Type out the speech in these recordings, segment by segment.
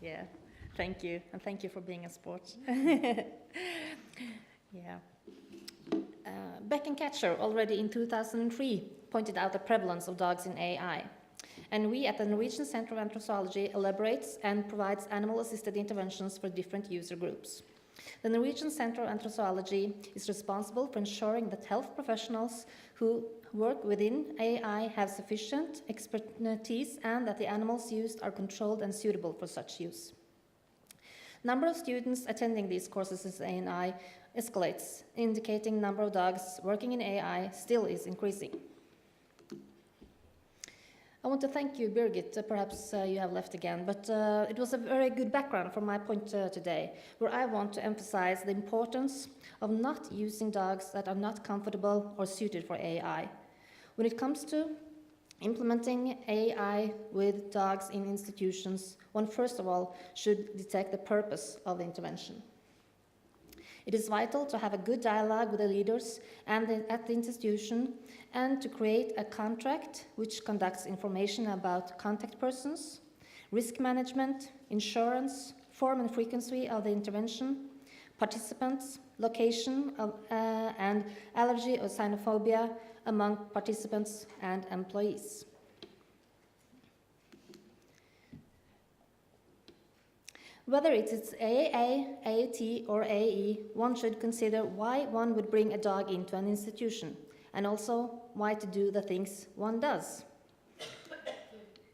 Yeah, thank you, and thank you for being a sport. Yeah. Beck and Katcher already in 2003 pointed out the prevalence of dogs in AI. And we at the Norwegian Center of Anthropology elaborates and provides animal-assisted interventions for different user groups. The Norwegian Center of Anthropology is responsible for ensuring that health professionals who work within AI have sufficient expertise and that the animals used are controlled and suitable for such use. Number of students attending these courses in AI escalates, indicating number of dogs working in AI still is increasing. I want to thank you, Birgit. Perhaps you have left again, but it was a very good background for my point today, where I want to emphasize the importance of not using dogs that are not comfortable or suited for AI. When it comes to implementing AI with dogs in institutions, one first of all should detect the purpose of the intervention. It is vital to have a good dialogue with the leaders and at the institution and to create a contract which conducts information about contact persons, risk management, insurance, form and frequency of the intervention, participants, location of, and allergy or xenophobia among participants and employees. Whether it's AA, AAT, or AE, one should consider why one would bring a dog into an institution, and also why to do the things one does.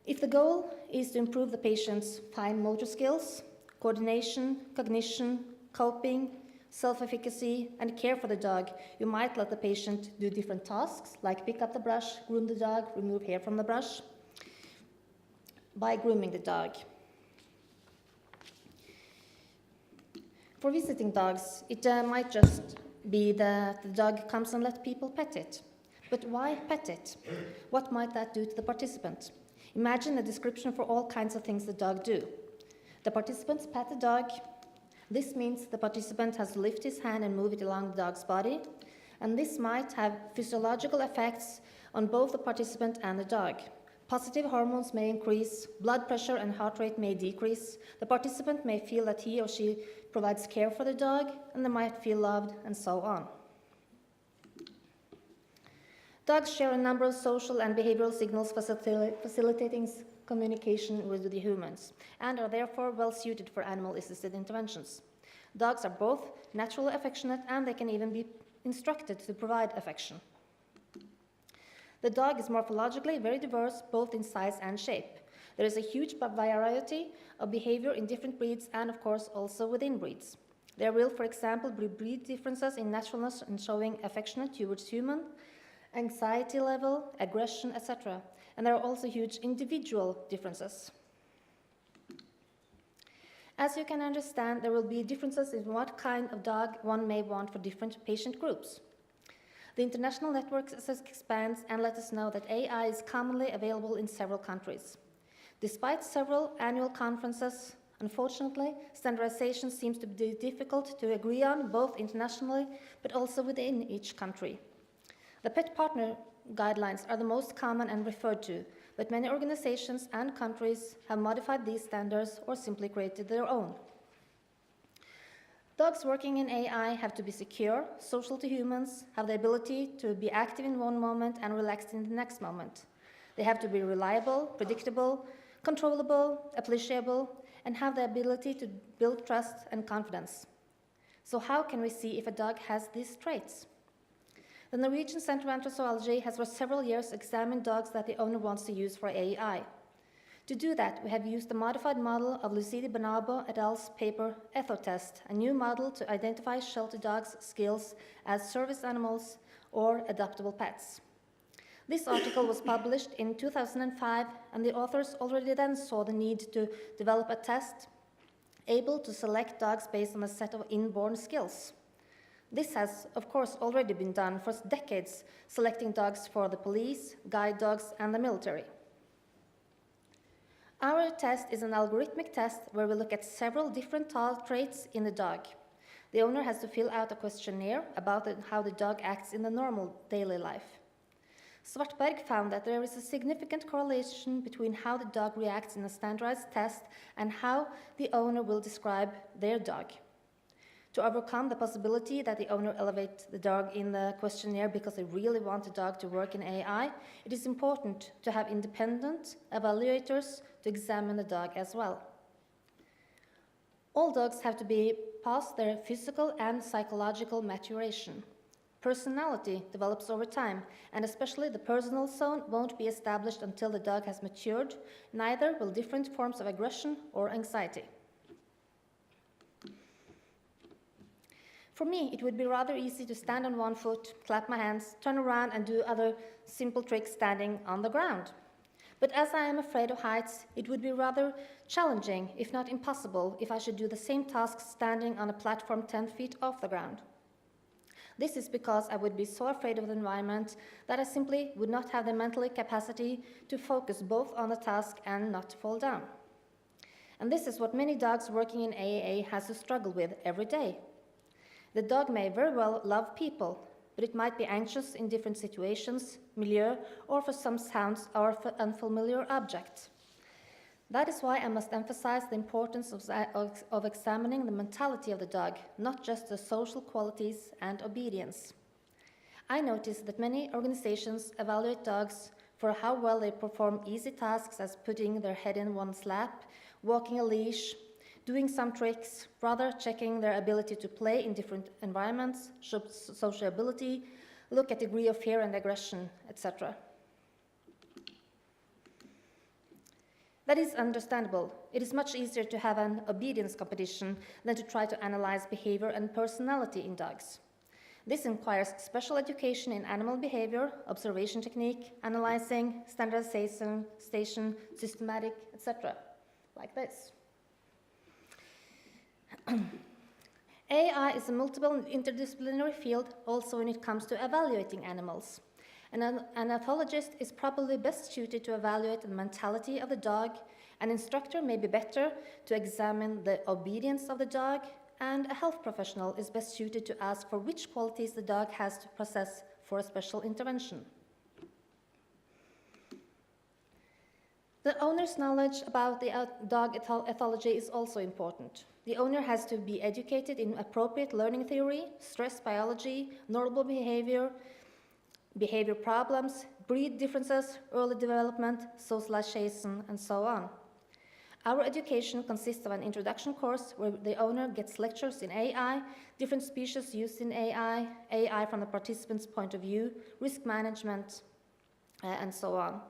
If the goal is to improve the patient's fine motor skills, coordination, cognition, coping, self-efficacy, and care for the dog, you might let the patient do different tasks, like pick up the brush, groom the dog, remove hair from the brush, by grooming the dog. For visiting dogs, it might just be that the dog comes and let people pet it. But why pet it? What might that do to the participant? Imagine a description for all kinds of things the dog do. The participants pet the dog. This means the participant has to lift his hand and move it along the dog's body. And this might have physiological effects on both the participant and the dog. Positive hormones may increase, blood pressure and heart rate may decrease, the participant may feel that he or she provides care for the dog, and they might feel loved, and so on. Dogs share a number of social and behavioral signals facilitating communication with the humans, and are therefore well suited for animal-assisted interventions. Dogs are both naturally affectionate, and they can even be instructed to provide affection. The dog is morphologically very diverse, both in size and shape. There is a huge variety of behavior in different breeds and, of course, also within breeds. There will, for example, be breed differences in naturalness and showing affection towards human, anxiety level, aggression, etc. And there are also huge individual differences. As you can understand, there will be differences in what kind of dog one may want for different patient groups. The international network expands and let us know that AI is commonly available in several countries. Despite several annual conferences, unfortunately, standardization seems to be difficult to agree on, both internationally but also within each country. The pet partner guidelines are the most common and referred to, but many organizations and countries have modified these standards or simply created their own. Dogs working in AI have to be secure, social to humans, have the ability to be active in one moment and relaxed in the next moment. They have to be reliable, predictable, controllable, appreciable, and have the ability to build trust and confidence. So how can we see if a dog has these traits? The Norwegian Center of Anthropology has for several years examined dogs that the owner wants to use for AI. To do that, we have used the modified model of Lucidi Bonabo et al.'s paper Ethotest, a new model to identify shelter dogs' skills as service animals or adoptable pets. This article was published in 2005, and the authors already then saw the need to develop a test able to select dogs based on a set of inborn skills. This has, of course, already been done for decades, selecting dogs for the police, guide dogs, and the military. Our test is an algorithmic test where we look at several different traits in the dog. The owner has to fill out a questionnaire about how the dog acts in the normal daily life. Svartberg found that there is a significant correlation between how the dog reacts in a standardized test and how the owner will describe their dog. To overcome the possibility that the owner elevates the dog in the questionnaire because they really want the dog to work in AI, it is important to have independent evaluators to examine the dog as well. All dogs have to be past their physical and psychological maturation. Personality develops over time, and especially the personal zone won't be established until the dog has matured, neither will different forms of aggression or anxiety. For me, it would be rather easy to stand on one foot, clap my hands, turn around and do other simple tricks standing on the ground. But as I am afraid of heights, it would be rather challenging, if not impossible, if I should do the same tasks standing on a platform 10 feet off the ground. This is because I would be so afraid of the environment that I simply would not have the mental capacity to focus both on the task and not to fall down. And this is what many dogs working in AAA has to struggle with every day. The dog may very well love people, but it might be anxious in different situations, milieu, or for some sounds or for unfamiliar objects. That is why I must emphasize the importance of examining the mentality of the dog, not just the social qualities and obedience. I notice that many organizations evaluate dogs for how well they perform easy tasks as putting their head in one's lap, walking a leash, doing some tricks, rather checking their ability to play in different environments, show sociability, look at degree of fear and aggression, etc. That is understandable. It is much easier to have an obedience competition than to try to analyze behavior and personality in dogs. This requires special education in animal behavior, observation technique, analyzing, standardization, systematic, etc., like this. AI is a multiple interdisciplinary field also when it comes to evaluating animals. An ethologist is probably best suited to evaluate the mentality of the dog. An instructor may be better to examine the obedience of the dog, and a health professional is best suited to ask for which qualities the dog has to possess for a special intervention. The owner's knowledge about the dog ethology is also important. The owner has to be educated in appropriate learning theory, stress biology, normal behavior, behavior problems, breed differences, early development, socialization, and so on. Our education consists of an introduction course where the owner gets lectures in AI, different species used in AI, AI from the participant's point of view, risk management, and so on.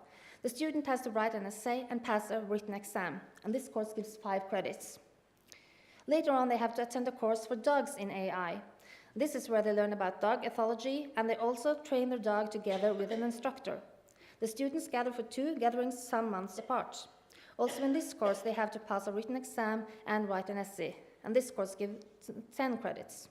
The student has to write an essay and pass a written exam, and this course gives 5 credits. Later on, they have to attend a course for dogs in AI. This is where they learn about dog ethology, and they also train their dog together with an instructor. The students gather for 2 gatherings some months apart. Also in this course, they have to pass a written exam and write an essay, and this course gives 10 credits.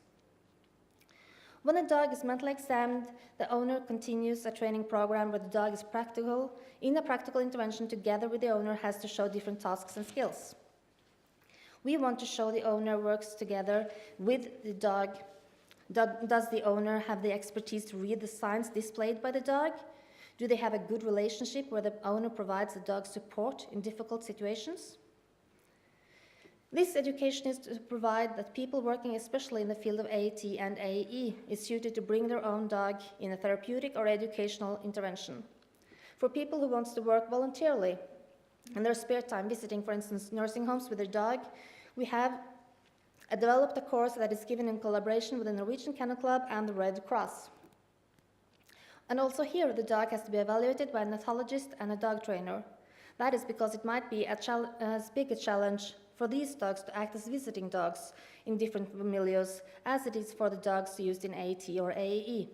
When a dog is mentally examined, the owner continues a training program where the dog is practical. In a practical intervention, together with the owner, has to show different tasks and skills. We want to show the owner works together with the dog. Does the owner have the expertise to read the signs displayed by the dog? Do they have a good relationship where the owner provides the dog support in difficult situations? This education is to provide that people working especially in the field of AAT and AE is suited to bring their own dog in a therapeutic or educational intervention. For people who want to work voluntarily in their spare time visiting, for instance, nursing homes with their dog, we have developed a course that is given in collaboration with the Norwegian Kennel Club and the Red Cross. And also here, the dog has to be evaluated by an ethologist and a dog trainer. That is because it might be as big a challenge for these dogs to act as visiting dogs in different milieus as it is for the dogs used in AAT or AAE.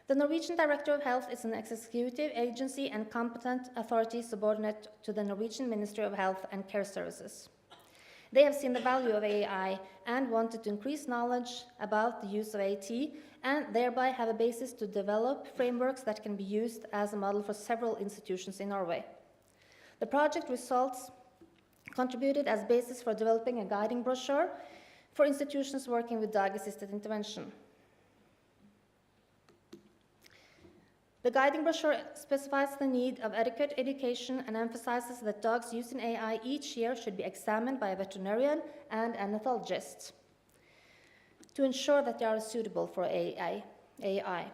The Norwegian Director of Health is an executive agency and competent authority subordinate to the Norwegian Ministry of Health and Care Services. They have seen the value of AI and wanted to increase knowledge about the use of AT and thereby have a basis to develop frameworks that can be used as a model for several institutions in Norway. The project results contributed as basis for developing a guiding brochure for institutions working with dog-assisted intervention. The guiding brochure specifies the need of adequate education and emphasizes that dogs used in AI each year should be examined by a veterinarian and an ethologist to ensure that they are suitable for AI.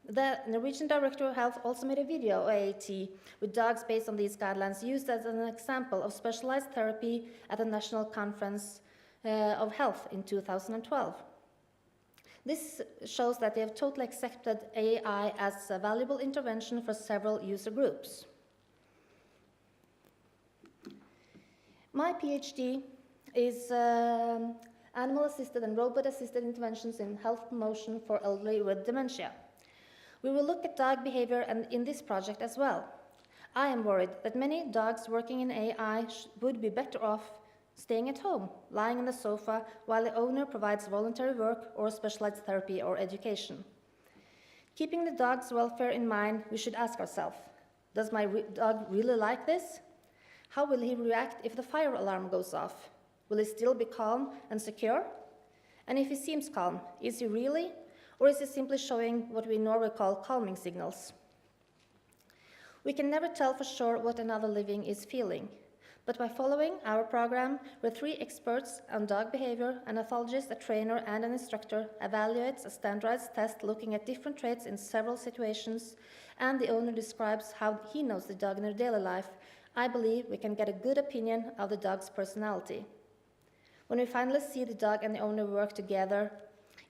The Norwegian Director of Health also made a video of AAT with dogs based on these guidelines used as an example of specialized therapy at the National Conference of Health in 2012. This shows that they have totally accepted AI as a valuable intervention for several user groups. My PhD is animal-assisted and robot-assisted interventions in health promotion for elderly with dementia. We will look at dog behavior in this project as well. I am worried that many dogs working in AI would be better off staying at home, lying on the sofa, while the owner provides voluntary work or specialized therapy or education. Keeping the dog's welfare in mind, we should ask ourselves, does my dog really like this? How will he react if the fire alarm goes off? Will he still be calm and secure? And if he seems calm, is he really? Or is he simply showing what we in Norway call calming signals? We can never tell for sure what another living is feeling. But by following our program, where 3 experts on dog behavior, an ethologist, a trainer, and an instructor, evaluates a standardized test looking at different traits in several situations, and the owner describes how he knows the dog in their daily life, I believe we can get a good opinion of the dog's personality. When we finally see the dog and the owner work together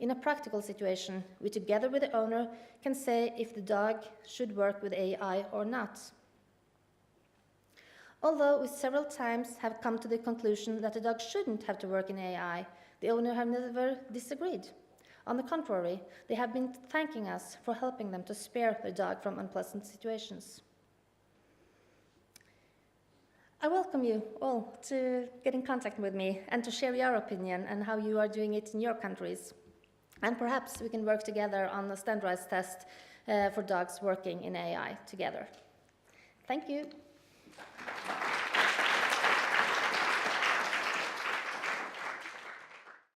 in a practical situation, we together with the owner can say if the dog should work with AI or not. Although we several times have come to the conclusion that the dog shouldn't have to work in AI, the owner have never disagreed. On the contrary, they have been thanking us for helping them to spare the dog from unpleasant situations. I welcome you all to get in contact with me and to share your opinion and how you are doing it in your countries. And perhaps we can work together on a standardized test for dogs working in AI together. Thank you.